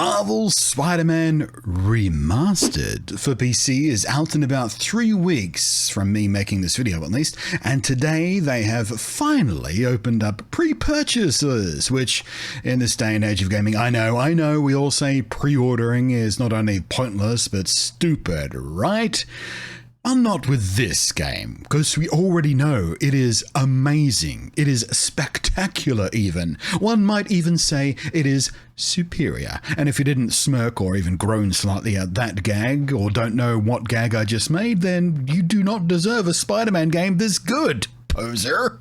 Marvel's Spider-Man Remastered for PC is out in about 3 weeks from me making this video at least, and today they have finally opened up pre-purchases, which in this day and age of gaming, I know, we all say pre-ordering is not only pointless but stupid, right? Well, not with this game, because we already know it is amazing. It is spectacular even. One might even say it is superior. And if you didn't smirk or even groan slightly at that gag, or don't know what gag I just made, then you do not deserve a Spider-Man game this good, poser.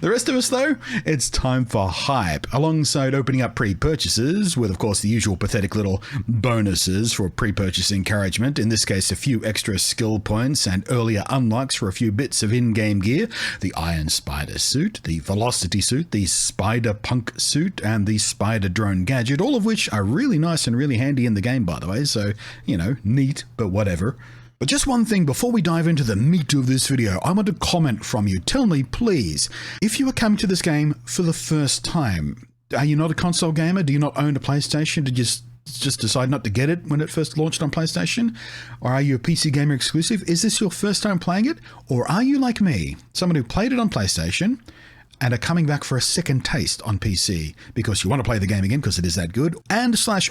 The rest of us, though, it's time for hype. Alongside opening up pre-purchases, with of course the usual pathetic little bonuses for pre-purchase encouragement, in this case a few extra skill points and earlier unlocks for a few bits of in-game gear, the Iron Spider suit, the Velocity suit, the Spider Punk suit, and the Spider Drone gadget, all of which are really nice and really handy in the game, by the way, so, you know, neat, but whatever. But just one thing before we dive into the meat of this video, I want a comment from you. Tell me, please, if you are coming to this game for the first time, are you not a console gamer? Do you not own a PlayStation? Did you just decide not to get it when it first launched on PlayStation? Or are you a PC gamer exclusive? Is this your first time playing it? Or are you like me, someone who played it on PlayStation and are coming back for a second taste on PC because you want to play the game again because it is that good,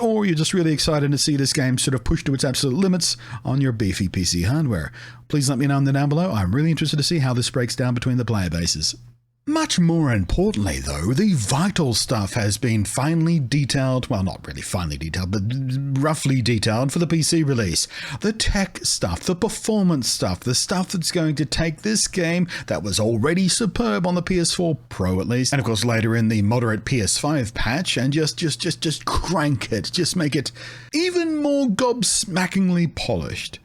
or you're just really excited to see this game sort of pushed to its absolute limits on your beefy PC hardware? Please let me know down below. I'm really interested to see how this breaks down between the player bases. Much more importantly, though, the vital stuff has been finally detailed, well, not really finally detailed, but roughly detailed for the PC release. The tech stuff, the performance stuff, the stuff that's going to take this game that was already superb on the PS4 Pro at least, and of course later in the moderate PS5 patch, and just crank it, just make it even more gobsmackingly polished.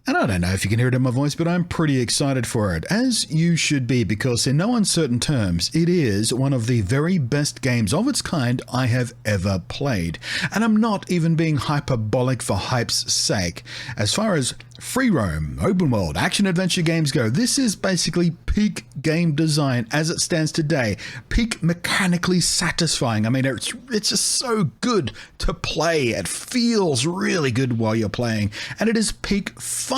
And I don't know if you can hear it in my voice, but I'm pretty excited for it, as you should be, because in no uncertain terms, it is one of the very best games of its kind I have ever played. And I'm not even being hyperbolic for hype's sake. As far as free roam, open world, action-adventure games go, this is basically peak game design as it stands today. Peak mechanically satisfying. I mean, it's just so good to play. It feels really good while you're playing. And it is peak fun.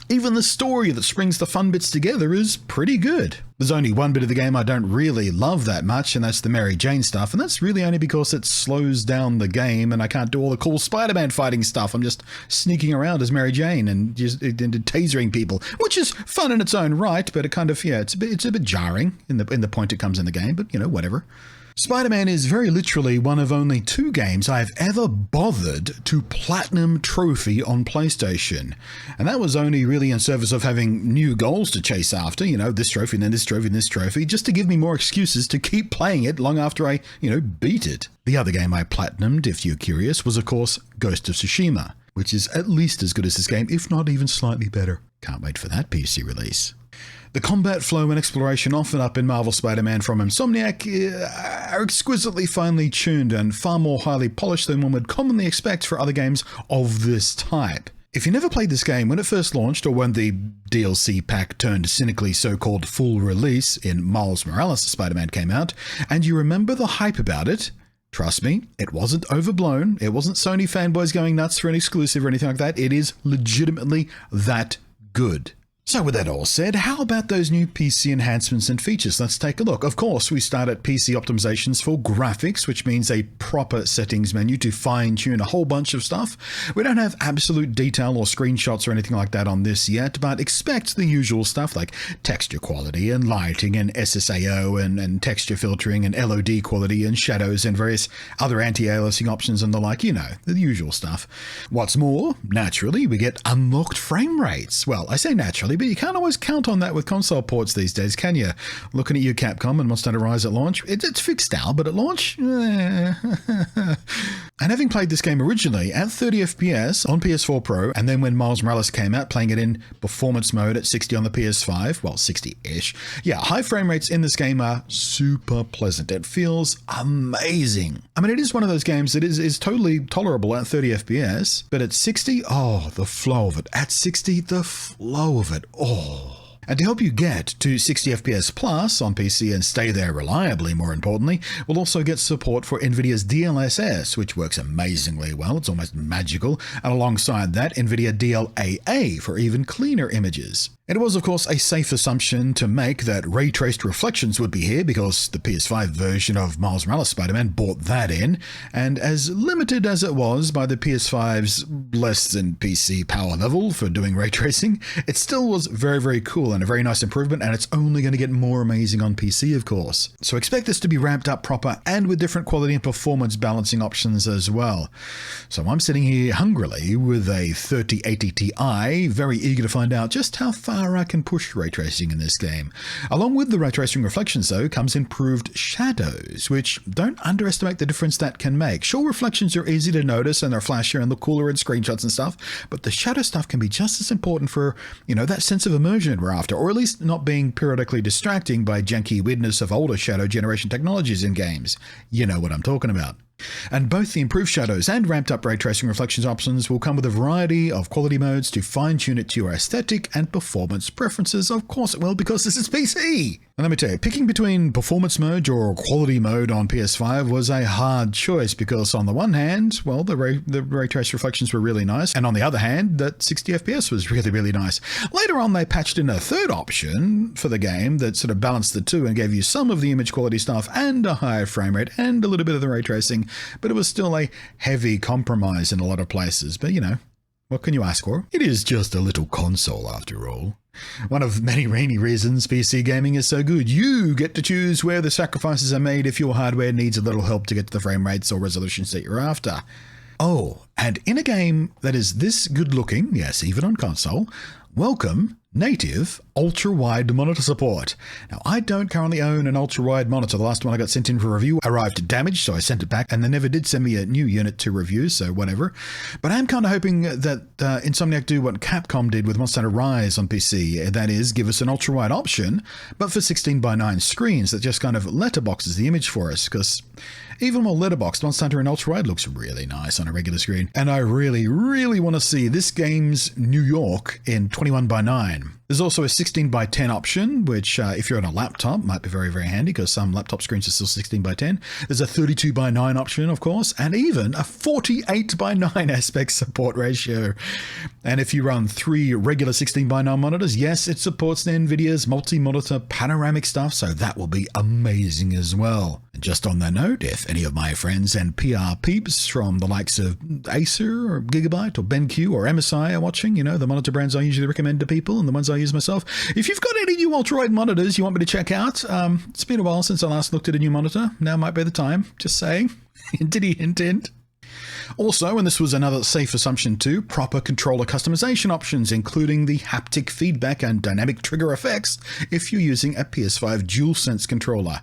Even the story that springs the fun bits together is pretty good. There's only one bit of the game I don't really love that much, and that's the Mary Jane stuff, and that's really only because it slows down the game and I can't do all the cool Spider-Man fighting stuff. I'm just sneaking around as Mary Jane and just tasering people, which is fun in its own right, but it kind of, yeah, it's a bit jarring in the point it comes in the game, but you know, whatever. Spider-Man is very literally one of only 2 games I've ever bothered to platinum trophy on PlayStation. And that was only really in service of having new goals to chase after, you know, this trophy and then this trophy and this trophy, just to give me more excuses to keep playing it long after I, you know, beat it. The other game I platinumed, if you're curious, was of course Ghost of Tsushima, which is at least as good as this game, if not even slightly better. Can't wait for that PC release. The combat flow and exploration offered up in Marvel Spider-Man from Insomniac are exquisitely finely tuned and far more highly polished than one would commonly expect for other games of this type. If you never played this game when it first launched, or when the DLC pack turned cynically so-called full release in Miles Morales Spider-Man came out, and you remember the hype about it, trust me, it wasn't overblown, it wasn't Sony fanboys going nuts for an exclusive or anything like that, it is legitimately that good. So with that all said, how about those new PC enhancements and features? Let's take a look. Of course, we start at PC optimizations for graphics, which means a proper settings menu to fine-tune a whole bunch of stuff. We don't have absolute detail or screenshots or anything like that on this yet, but expect the usual stuff like texture quality and lighting and SSAO and texture filtering and LOD quality and shadows and various other anti-aliasing options and the like, you know, the usual stuff. What's more, naturally, we get unlocked frame rates. Well, I say naturally, but you can't always count on that with console ports these days, can you? Looking at you, Capcom, and Monster Hunter Rise at launch, it's fixed now, but at launch? And having played this game originally at 30 FPS on PS4 Pro, and then when Miles Morales came out, playing it in performance mode at 60 on the PS5, well, 60-ish, yeah, high frame rates in this game are super pleasant. It feels amazing. I mean, it is one of those games that is totally tolerable at 30 FPS, but at 60, oh, the flow of it. At 60, the flow of it. Oh. And to help you get to 60 FPS plus on PC and stay there reliably, more importantly, we'll also get support for NVIDIA's DLSS, which works amazingly well. It's almost magical. And alongside that, NVIDIA DLAA for even cleaner images. It was, of course, a safe assumption to make that ray-traced reflections would be here because the PS5 version of Miles Morales Spider-Man brought that in, and as limited as it was by the PS5's less than PC power level for doing ray tracing, it still was very, very cool and a very nice improvement, and it's only going to get more amazing on PC, of course. So expect this to be ramped up proper and with different quality and performance balancing options as well. So I'm sitting here hungrily with a 3080 Ti, very eager to find out just how far I can push ray tracing in this game. Along with the ray tracing reflections though comes improved shadows, which don't underestimate the difference that can make. Sure, reflections are easy to notice and they're flashier and look cooler in screenshots and stuff, but the shadow stuff can be just as important for, that sense of immersion we're after, or at least not being periodically distracting by janky weirdness of older shadow generation technologies in games. You know what I'm talking about. And both the improved shadows and ramped up ray tracing reflections options will come with a variety of quality modes to fine-tune it to your aesthetic and performance preferences. Of course it will, because this is PC. And let me tell you, picking between performance mode or quality mode on PS5 was a hard choice because on the one hand, well, the ray trace reflections were really nice, and on the other hand, that 60 FPS was really, really nice. Later on, they patched in a third option for the game that sort of balanced the two and gave you some of the image quality stuff and a higher frame rate and a little bit of the ray tracing, but it was still a heavy compromise in a lot of places. But what can you ask for? It is just a little console after all. One of many reasons PC gaming is so good. You get to choose where the sacrifices are made if your hardware needs a little help to get to the frame rates or resolutions that you're after. Oh, and in a game that is this good looking, yes, even on console, welcome native ultra-wide monitor support. Now, I don't currently own an ultra-wide monitor. The last one I got sent in for review arrived damaged, so I sent it back, and they never did send me a new unit to review, so whatever. But I'm kind of hoping that Insomniac do what Capcom did with Monster Hunter Rise on PC, that is, give us an ultra-wide option, but for 16:9 screens that just kind of letterboxes the image for us, because even while letterboxed, Monster Hunter in ultra-wide looks really nice on a regular screen, and I really, really want to see this game's New York in 21:9. There's also a 16:10 option, which if you're on a laptop might be very, very handy because some laptop screens are still 16:10. There's a 32:9 option, of course, and even a 48:9 aspect support ratio. And if you run 3 regular 16:9 monitors, yes, it supports NVIDIA's multi-monitor panoramic stuff, so that will be amazing as well. And just on that note, if any of my friends and PR peeps from the likes of Acer or Gigabyte or BenQ or MSI are watching, the monitor brands I usually recommend to people and the ones I use myself, if you've got any new ultra-wide monitors you want me to check out, it's been a while since I last looked at a new monitor. Now might be the time. Just saying. Hint, hint. Also, and this was another safe assumption too, proper controller customization options, including the haptic feedback and dynamic trigger effects if you're using a PS5 DualSense controller.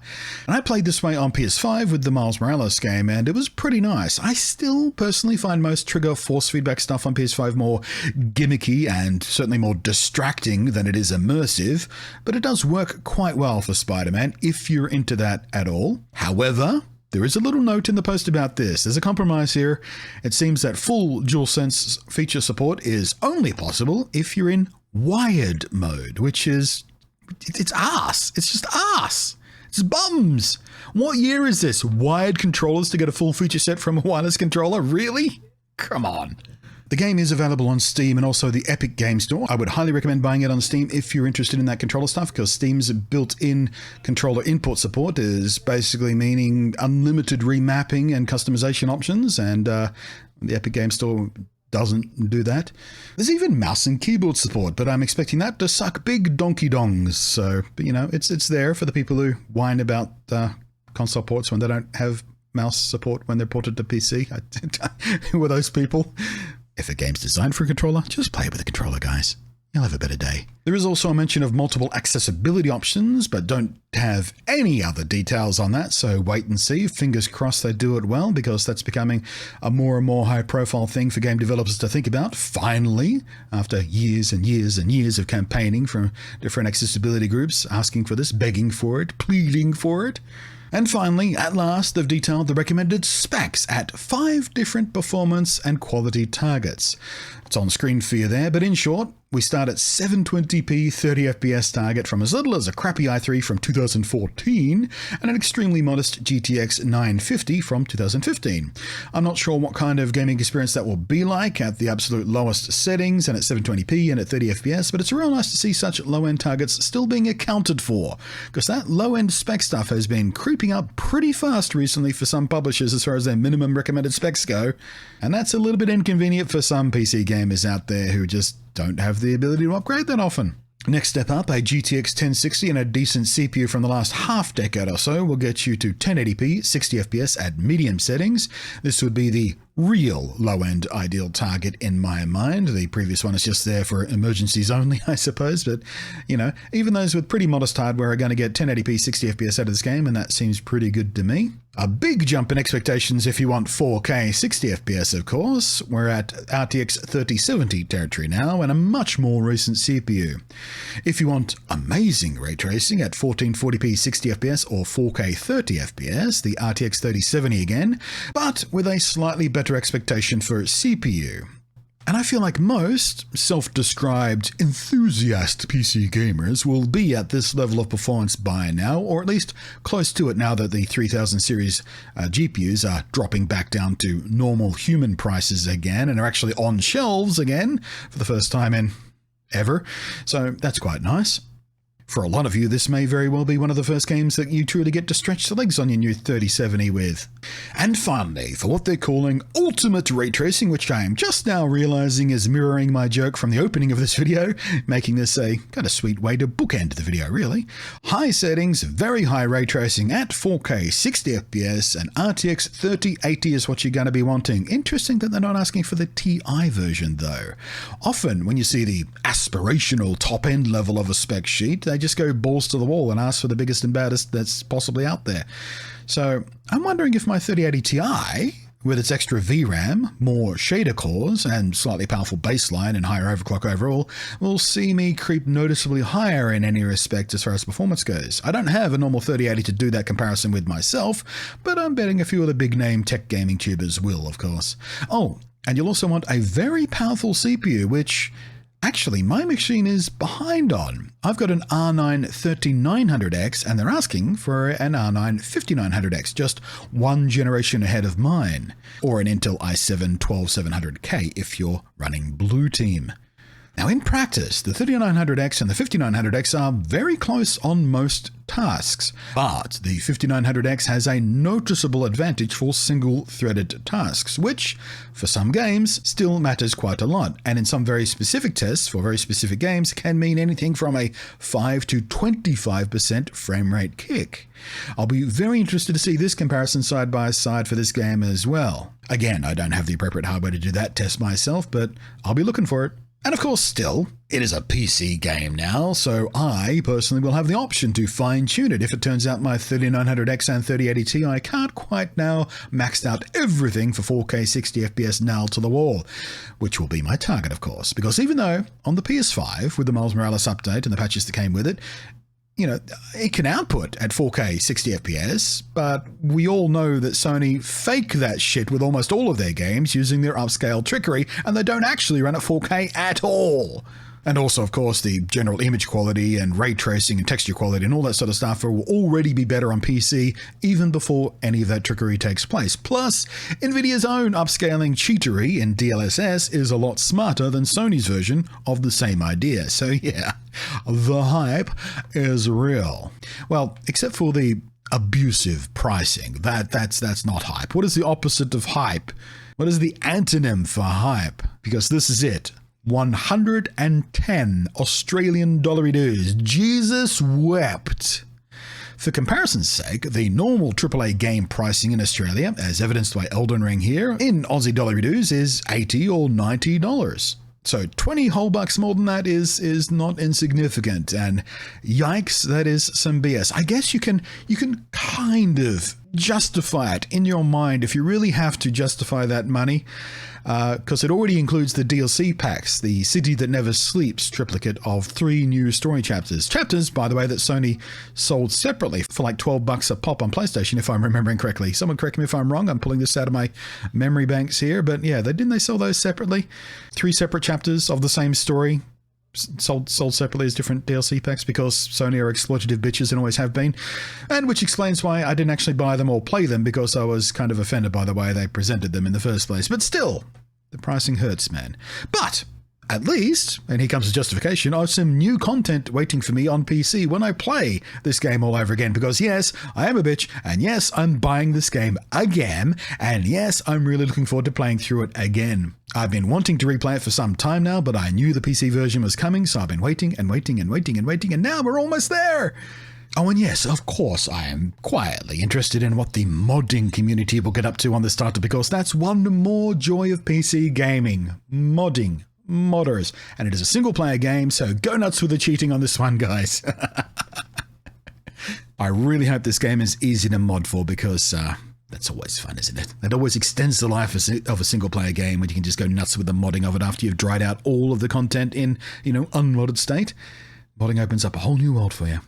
And I played this way on PS5 with the Miles Morales game, and it was pretty nice. I still personally find most trigger force feedback stuff on PS5 more gimmicky and certainly more distracting than it is immersive, but it does work quite well for Spider-Man if you're into that at all. However, there is a little note in the post about this. There's a compromise here. It seems that full DualSense feature support is only possible if you're in wired mode, which is, it's arse. It's just arse. It's bums. What year is this? Wired controllers to get a full feature set from a wireless controller? Really? Come on. The game is available on Steam and also the Epic Game Store. I would highly recommend buying it on Steam if you're interested in that controller stuff, because Steam's built-in controller input support is basically meaning unlimited remapping and customization options, and the Epic Game Store doesn't do that. There's even mouse and keyboard support, but I'm expecting that to suck big donkey dongs. So, but, it's there for the people who whine about console ports when they don't have mouse support when they're ported to PC. Who are those people? If a game's designed for a controller, just play it with a controller, guys. You'll have a better day. There is also a mention of multiple accessibility options, but don't have any other details on that, so wait and see. Fingers crossed they do it well, because that's becoming a more and more high-profile thing for game developers to think about, finally, after years and years and years of campaigning from different accessibility groups, asking for this, begging for it, pleading for it. And finally, at last, they've detailed the recommended specs at 5 different performance and quality targets. It's on screen for you there, but in short, we start at 720p 30fps target from as little as a crappy i3 from 2014 and an extremely modest GTX 950 from 2015. I'm not sure what kind of gaming experience that will be like at the absolute lowest settings and at 720p and at 30fps, but it's real nice to see such low-end targets still being accounted for, because that low-end spec stuff has been creeping up pretty fast recently for some publishers as far as their minimum recommended specs go, and that's a little bit inconvenient for some PC gamers out there who just don't have the ability to upgrade that often. Next step up, a GTX 1060 and a decent CPU from the last half decade or so will get you to 1080p 60fps at medium settings. This would be the real low-end ideal target in my mind. The previous one is just there for emergencies only, I suppose, but, you know, even those with pretty modest hardware are going to get 1080p 60fps out of this game, and that seems pretty good to me. A big jump in expectations if you want 4K 60fps, of course. We're at RTX 3070 territory now, and a much more recent CPU. If you want amazing ray tracing at 1440p 60fps or 4K 30fps, the RTX 3070 again, but with a slightly better expectation for CPU. And I feel like most self-described enthusiast PC gamers will be at this level of performance by now, or at least close to it now that the 3000 series GPUs are dropping back down to normal human prices again and are actually on shelves again for the first time in ever. So that's quite nice. For a lot of you, this may very well be one of the first games that you truly get to stretch the legs on your new 3070 with. And finally, for what they're calling ultimate ray tracing, which I am just now realizing is mirroring my joke from the opening of this video, making this a kind of sweet way to bookend the video, really. High settings, very high ray tracing at 4K 60fps, and RTX 3080 is what you're going to be wanting. Interesting that they're not asking for the TI version, though. Often, when you see the aspirational top-end level of a spec sheet, they just go balls to the wall and ask for the biggest and baddest that's possibly out there. So I'm wondering if my 3080 Ti, with its extra VRAM, more shader cores, and slightly powerful baseline and higher overclock overall, will see me creep noticeably higher in any respect as far as performance goes. I don't have a normal 3080 to do that comparison with myself, but I'm betting a few of the big-name tech gaming tubers will, of course. Oh, and you'll also want a very powerful CPU, which actually, my machine is behind on. I've got an R9 3900X and they're asking for an R9 5900X, just one generation ahead of mine, or an Intel i7 12700K if you're running Blue Team. Now in practice, the 3900X and the 5900X are very close on most tasks, but the 5900X has a noticeable advantage for single-threaded tasks, which, for some games, still matters quite a lot, and in some very specific tests for very specific games can mean anything from a 5 to 25% frame rate kick. I'll be very interested to see this comparison side by side for this game as well. Again, I don't have the appropriate hardware to do that test myself, but I'll be looking for it. And of course, still, it is a PC game now, so I personally will have the option to fine-tune it if it turns out my 3900X and 3080 Ti can't quite now maxed out everything for 4K 60fps nailed to the wall, which will be my target, of course, because even though on the PS5, with the Miles Morales update and the patches that came with it, you know, it can output at 4K 60fps, but we all know that Sony fake that shit with almost all of their games using their upscale trickery, and they don't actually run at 4K at all. And also, of course, the general image quality and ray tracing and texture quality and all that sort of stuff will already be better on PC even before any of that trickery takes place. Plus, NVIDIA's own upscaling cheatery in DLSS is a lot smarter than Sony's version of the same idea. So yeah, the hype is real. Well, except for the abusive pricing. That's not hype. What is the opposite of hype? What is the antonym for hype? Because this is it. 110 Australian dollar dues. Jesus wept. For comparison's sake, the normal AAA game pricing in Australia, as evidenced by Elden Ring here, in Aussie dollar dues is $80 or $90. So 20 whole bucks more than that is not insignificant, and yikes, that is some BS. I guess you can kind of justify it in your mind, if you really have to justify that money, because it already includes the DLC packs, the City That Never Sleeps triplicate of 3 new story chapters. Chapters, by the way, that Sony sold separately for like $12 a pop on PlayStation, if I'm remembering correctly. Someone correct me if I'm wrong. I'm pulling this out of my memory banks here, but yeah, didn't they sell those separately? 3 separate chapters of the same story. Sold separately as different DLC packs because Sony are exploitative bitches and always have been, and which explains why I didn't actually buy them or play them, because I was kind of offended by the way they presented them in the first place. But still, the pricing hurts, man. But at least, and here comes the justification, I have some new content waiting for me on PC when I play this game all over again, because yes, I am a bitch, and yes, I'm buying this game again, and yes, I'm really looking forward to playing through it again. I've been wanting to replay it for some time now, but I knew the PC version was coming, so I've been waiting and waiting and waiting and waiting, and now we're almost there! Oh, and yes, of course, I am quietly interested in what the modding community will get up to on this title, because that's one more joy of PC gaming. Modding. Modders. And it is a single-player game, so go nuts with the cheating on this one, guys. I really hope this game is easy to mod for, because that's always fun, isn't it? It always extends the life of a single-player game when you can just go nuts with the modding of it after you've dried out all of the content in, unmodded state. Modding opens up a whole new world for you.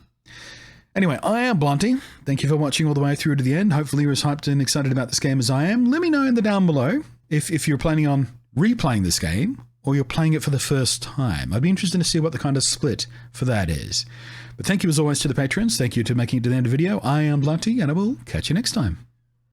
Anyway, I am Blunty. Thank you for watching all the way through to the end. Hopefully you're as hyped and excited about this game as I am. Let me know in the down below if you're planning on replaying this game, or you're playing it for the first time. I'd be interested to see what the kind of split for that is. But thank you as always to the patrons. Thank you to making it to the end of the video. I am Blunty, and I will catch you next time.